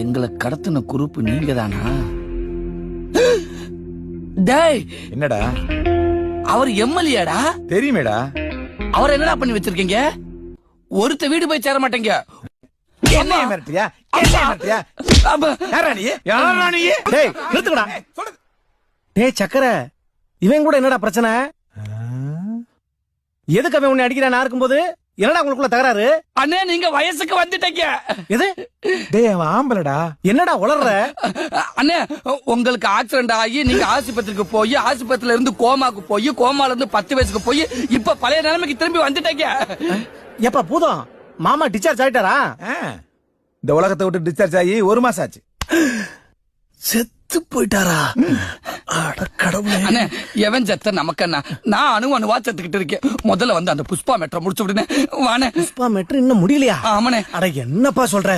எங்களை கடத்தின குரூப் நீங்க தானா? டேய், என்னடா? அவர் எம்எல்ஏடா. தெரியுமேடா. அவர் என்னடா பண்ணி வச்சிருக்கீங்க? ஒருத்த வீடு போய் சேர மாட்டேங்க. என்ன மிரட்டியா? என்ன மிரட்டியா? யாரா நீ? யாரா நீ? டேய் நிறுத்துடா. டேய் சக்கர, இவன் கூட என்னடா பிரச்சனை? எதுக்கு அவன் உன்னை அடிக்கிறான்? நான் இருக்கும்போது என்னடா உங்களுக்குள்ள தகராறு? அண்ணே, நீங்க வயசுக்கு வந்துட்டீங்க. எது? டேய் அவன் ஆம்பளடா. என்னடா உளர்ற? அண்ணே, உங்களுக்கு ஆக்சிடென்ட் ஆகி நீங்க ஆஸ்பத்திரிக்கு போய் ஆஸ்பத்திரியில இருந்து கோமாக்கு போய் கோமால இருந்து 10 வயசுக்கு போய் இப்ப பழைய நிலைமைக்கு திரும்பி வந்துட்டீங்க. எப்ப பூதம் மாமா டிஸ்சார்ஜ் ஆயிட்டாரா? இந்த உலகத்தை விட்டு டிஸ்சார்ஜ் ஆகி 1 மாசம் ஆச்சு. செத்து போயிட்டாரா? அட கடவுளே. அண்ணே, எவன் செத்த நமக்கண்ணா? நான் அணுவா செத்துக்கிட்டு இருக்கேன். முதல்ல வந்து அந்த புஷ்பா மெட்ரோ முடிச்சு விடுனே. வானே. புஷ்பா மெட்ரு இன்னும் முடியலையா? ஆமாண்ணே. அட என்னப்பா சொல்ற?